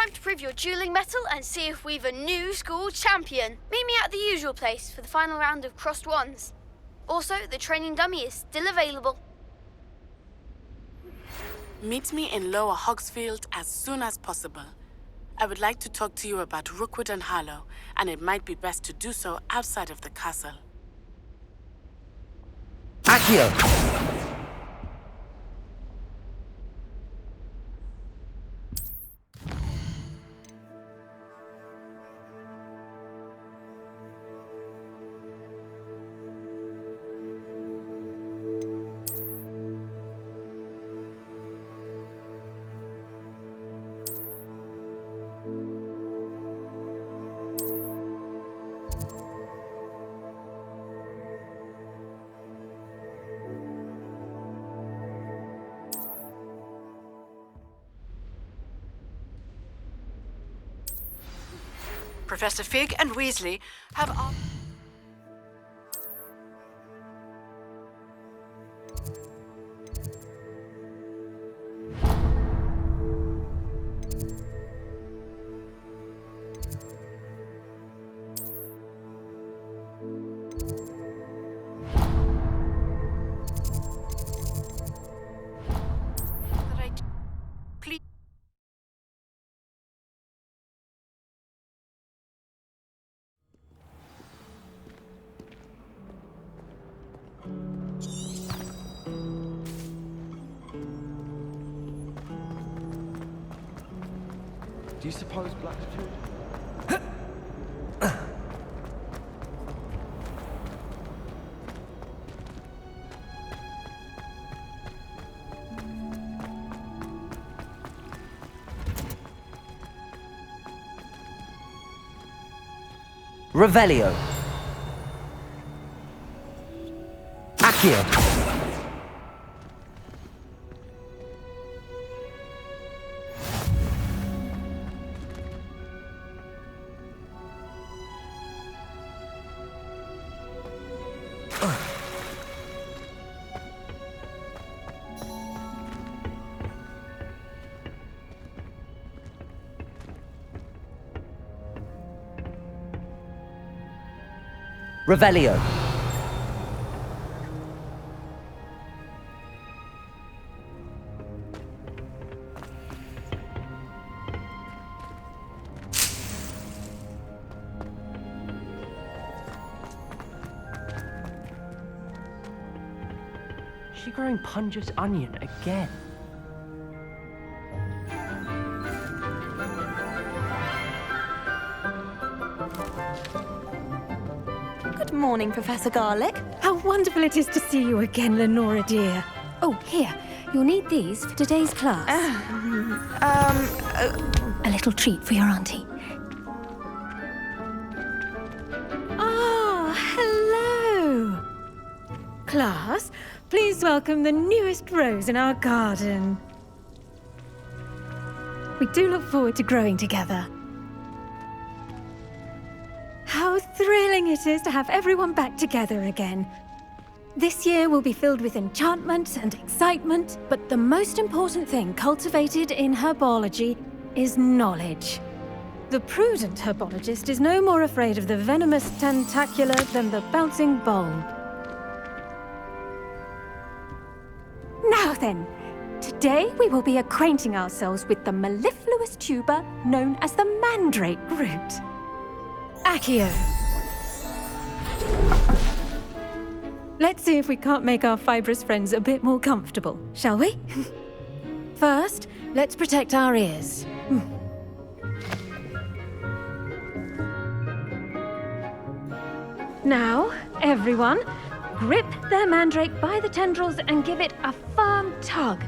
time to prove your dueling mettle and see if we've a new school champion. Meet me at the usual place for the final round of crossed wands. Also, the training dummy is still available. Meet me in Lower Hogsfield as soon as possible. I would like to talk to you about Rookwood and Harlow, and it might be best to do so outside of the castle. Accio! Professor Fig and Weasley have... Please... Do you suppose Blackfield... Revelio. Accio. Revelio. She growing Punja's onion again. Good morning, Professor Garlick. How wonderful it is to see you again, Lenora dear. Oh, here. You'll need these for today's class. A little treat for your auntie. Ah, hello. Class, please welcome the newest rose in our garden. We do look forward to growing together. How thrilling it is to have everyone back together again. This year will be filled with enchantment and excitement, but the most important thing cultivated in herbology is knowledge. The prudent herbologist is no more afraid of the venomous tentacula than the bouncing bulb. Now then, today we will be acquainting ourselves with the mellifluous tuber known as the mandrake root. Accio. Let's see if we can't make our fibrous friends a bit more comfortable, shall we? First, let's protect our ears. Now, everyone, grip their mandrake by the tendrils and give it a firm tug.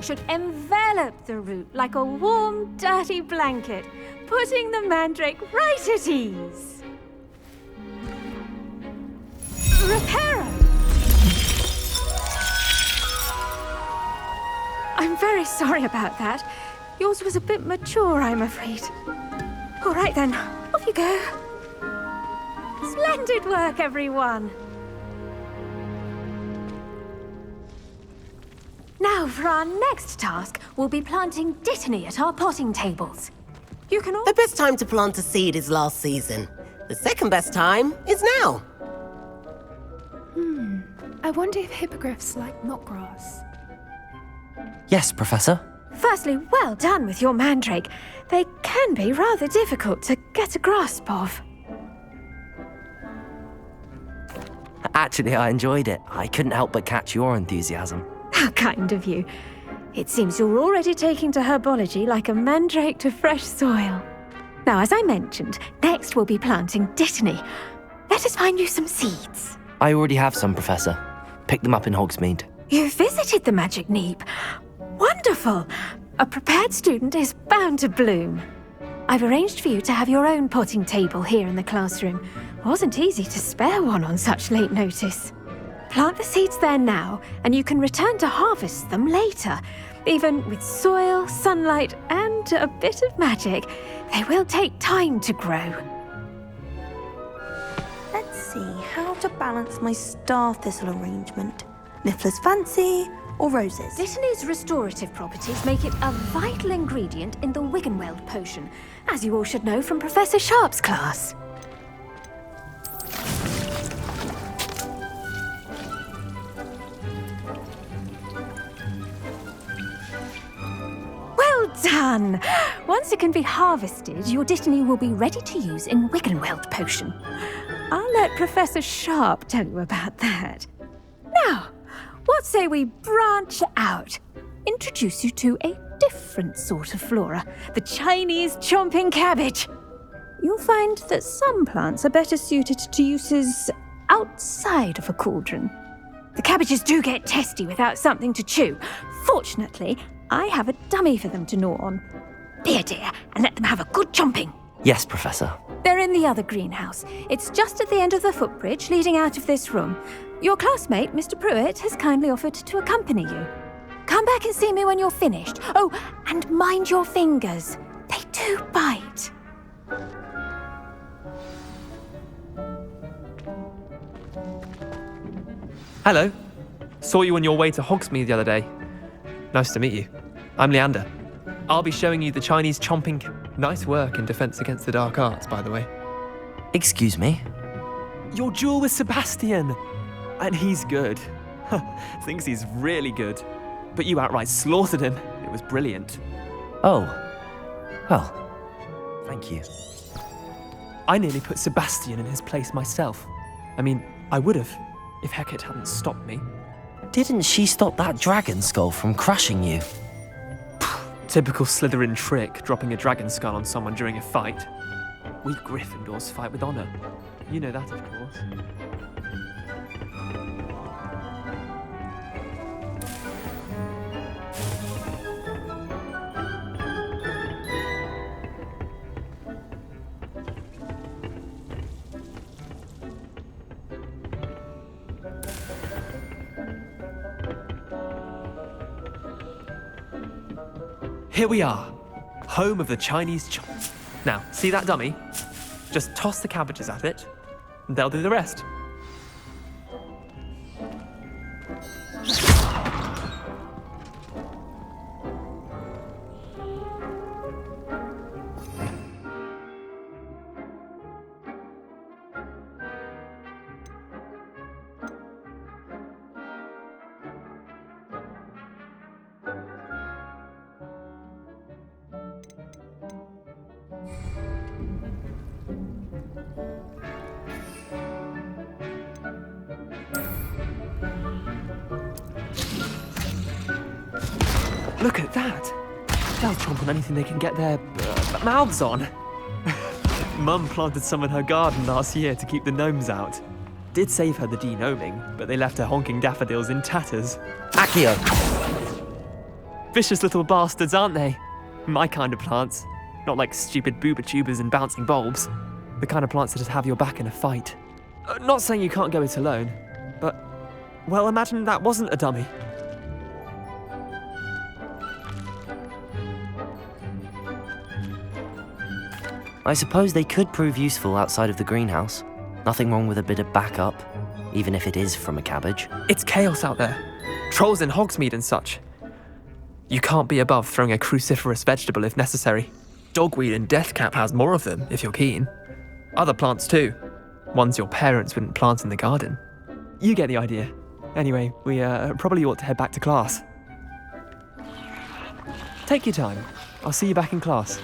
should envelop the root like a warm, dirty blanket, putting the mandrake right at ease. Reparo! I'm very sorry about that. Yours was a bit mature, I'm afraid. All right then, off you go. Splendid work, everyone. Now, for our next task, we'll be planting dittany at our potting tables. You can all... The best time to plant a seed is last season. The second best time is now. I wonder if hippogriffs like knotgrass. Yes, Professor. Firstly, well done with your mandrake. They can be rather difficult to get a grasp of. Actually, I enjoyed it. I couldn't help but catch your enthusiasm. How kind of you. It seems you're already taking to herbology like a mandrake to fresh soil. Now, as I mentioned, next we'll be planting dittany. Let us find you some seeds. I already have some, Professor. Picked them up in Hogsmeade. You visited the Magic Neep. Wonderful! A prepared student is bound to bloom. I've arranged for you to have your own potting table here in the classroom. Wasn't easy to spare one on such late notice. Plant the seeds there now, and you can return to harvest them later. Even with soil, sunlight, and a bit of magic, they will take time to grow. Let's see how to balance my star thistle arrangement. Niffler's fancy or roses? Dittany's restorative properties make it a vital ingredient in the Wiggenweld potion, as you all should know from Professor Sharp's class. Well done! Once it can be harvested, your dittany will be ready to use in Wiggenweld potion. I'll let Professor Sharp tell you about that. Now, what say we branch out? Introduce you to a different sort of flora, the Chinese chomping cabbage. You'll find that some plants are better suited to uses outside of a cauldron. The cabbages do get testy without something to chew. Fortunately, I have a dummy for them to gnaw on. Be a dear and let them have a good chomping. Yes, Professor. They're in the other greenhouse. It's just at the end of the footbridge leading out of this room. Your classmate, Mr. Pruitt, has kindly offered to accompany you. Come back and see me when you're finished. Oh, and mind your fingers. They do bite. Hello. Saw you on your way to Hogsmeade the other day. Nice to meet you. I'm Leander. I'll be showing you the Chinese chomping... Nice work in Defense Against the Dark Arts, by the way. Excuse me? Your duel with Sebastian! And he's good. Thinks he's really good. But you outright slaughtered him. It was brilliant. Oh. Well, thank you. I nearly put Sebastian in his place myself. I mean, I would have, if Hecate hadn't stopped me. Didn't she stop that dragon skull from crushing you? Typical Slytherin trick, dropping a dragon skull on someone during a fight. We Gryffindors fight with honor. You know that, of course. Here we are, home of the Chinese chomp. Now, see that dummy? Just toss the cabbages at it, and they'll do the rest. Look at that! They'll chomp on anything they can get their mouths on. Mum planted some in her garden last year to keep the gnomes out. Did save her the de-gnoming, but they left her honking daffodils in tatters. Accio! Vicious little bastards, aren't they? My kind of plants. Not like stupid booba tubers and bouncing bulbs. The kind of plants that just have your back in a fight. Not saying you can't go it alone, but, well, imagine that wasn't a dummy. I suppose they could prove useful outside of the greenhouse. Nothing wrong with a bit of backup, even if it is from a cabbage. It's chaos out there. Trolls in Hogsmeade and such. You can't be above throwing a cruciferous vegetable if necessary. Dogweed and deathcap has more of them, if you're keen. Other plants too. Ones your parents wouldn't plant in the garden. You get the idea. Anyway, we probably ought to head back to class. Take your time. I'll see you back in class.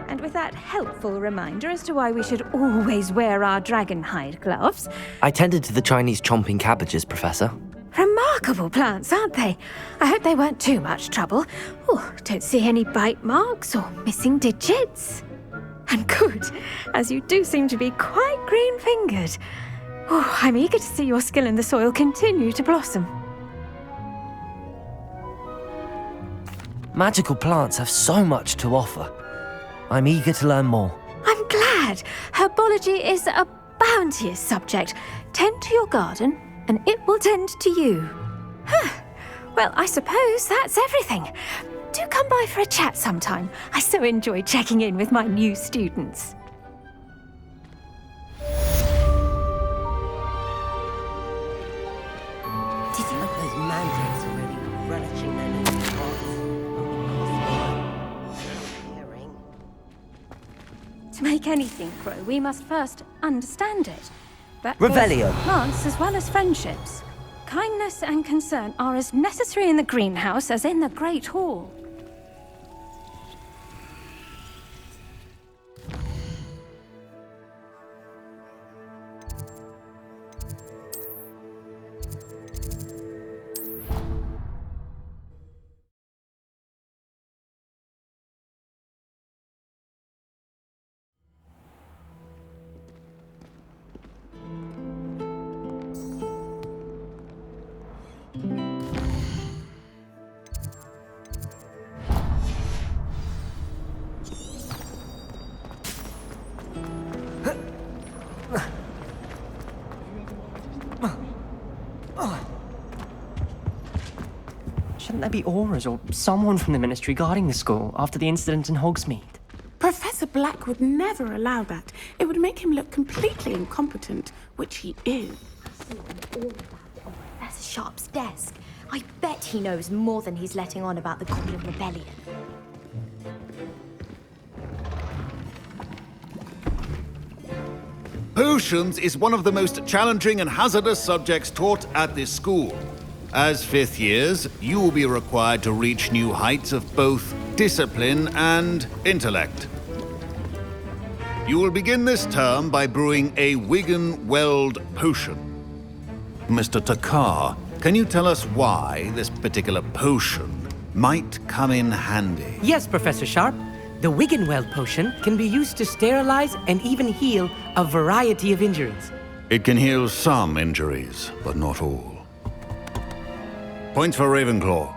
And with that helpful reminder as to why we should always wear our dragon hide gloves. I tended to the Chinese chomping cabbages, Professor. Remarkable plants, aren't they? I hope they weren't too much trouble. Oh, don't see any bite marks or missing digits. And good, as you do seem to be quite green-fingered. Oh, I'm eager to see your skill in the soil continue to blossom. Magical plants have so much to offer. I'm eager to learn more. I'm glad. Herbology is a bounteous subject. Tend to your garden, and it will tend to you. Well, I suppose that's everything. Do come by for a chat sometime. I so enjoy checking in with my new students. Did you look those mandrakes already relishing their new pots? To make anything grow, we must first understand it. That goes Revelio. for plants as well as friendships. Kindness and concern are as necessary in the greenhouse as in the Great Hall. Shouldn't there be auras or someone from the Ministry guarding the school after the incident in Hogsmeade? Professor Black would never allow that. It would make him look completely incompetent, which he is. Professor Sharp's desk. I bet he knows more than he's letting on about the Goblin Rebellion. Potions is one of the most challenging and hazardous subjects taught at this school. As fifth years, you will be required to reach new heights of both discipline and intellect. You will begin this term by brewing a Wigan-Weld potion. Mr. Takar, can you tell us why this particular potion might come in handy? Yes, Professor Sharp. The Wiggenweld potion can be used to sterilize and even heal a variety of injuries. It can heal some injuries, but not all. Points for Ravenclaw.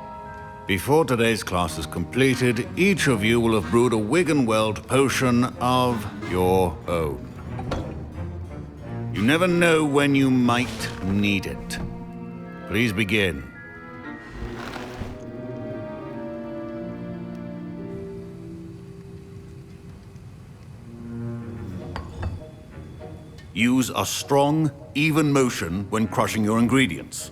Before today's class is completed, each of you will have brewed a Wiggenweld potion of your own. You never know when you might need it. Please begin. Use a strong, even motion when crushing your ingredients.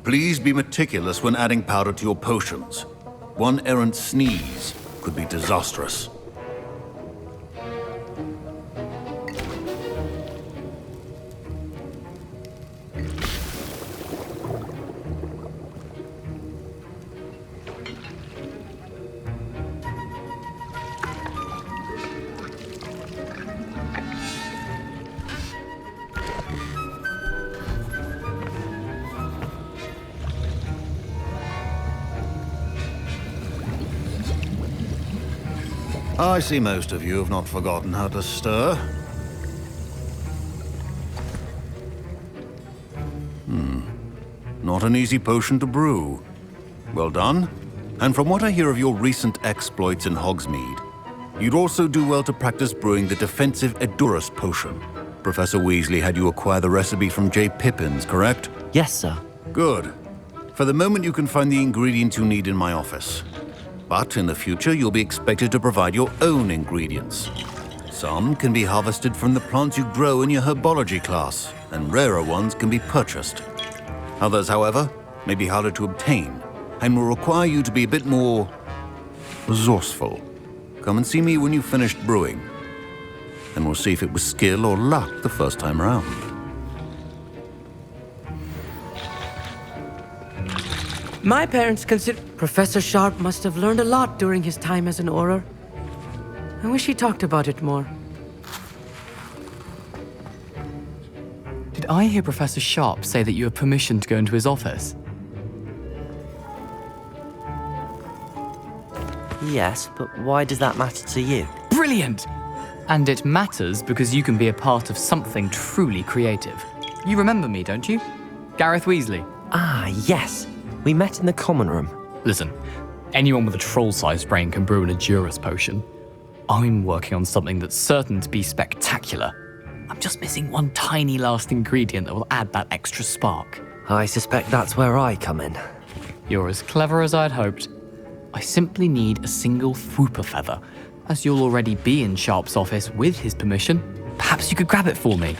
Please be meticulous when adding powder to your potions. One errant sneeze could be disastrous. I see most of you have not forgotten how to stir. Not an easy potion to brew. Well done. And from what I hear of your recent exploits in Hogsmeade, you'd also do well to practice brewing the defensive Edurus potion. Professor Weasley had you acquire the recipe from J. Pippin's, correct? Yes, sir. Good. For the moment, you can find the ingredients you need in my office. But in the future, you'll be expected to provide your own ingredients. Some can be harvested from the plants you grow in your herbology class, and rarer ones can be purchased. Others, however, may be harder to obtain, and will require you to be a bit more resourceful. Come and see me when you've finished brewing, and we'll see if it was skill or luck the first time around. My parents consider Professor Sharp must have learned a lot during his time as an Auror. I wish he talked about it more. Did I hear Professor Sharp say that you have permission to go into his office? Yes, but why does that matter to you? Brilliant! And it matters because you can be a part of something truly creative. You remember me, don't you? Gareth Weasley. Ah, yes. We met in the common room. Listen, anyone with a troll-sized brain can brew an Edurus potion. I'm working on something that's certain to be spectacular. I'm just missing one tiny last ingredient that will add that extra spark. I suspect that's where I come in. You're as clever as I'd hoped. I simply need a single Fwooper feather. As you'll already be in Sharp's office with his permission, perhaps you could grab it for me.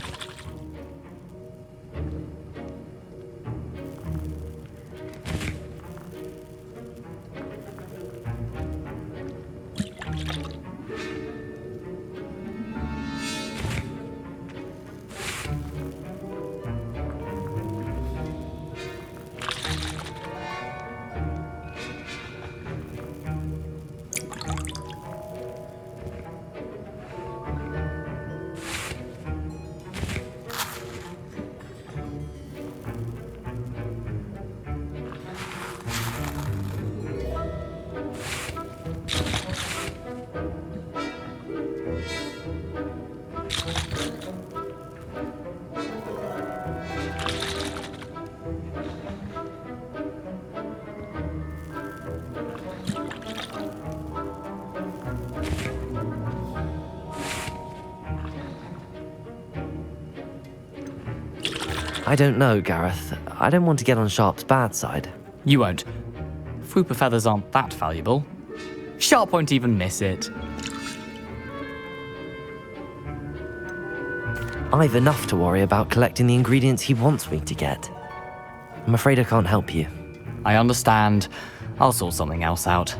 I don't know, Gareth. I don't want to get on Sharp's bad side. You won't. Fwooper feathers aren't that valuable. Sharp won't even miss it. I've enough to worry about collecting the ingredients he wants me to get. I'm afraid I can't help you. I understand. I'll sort something else out.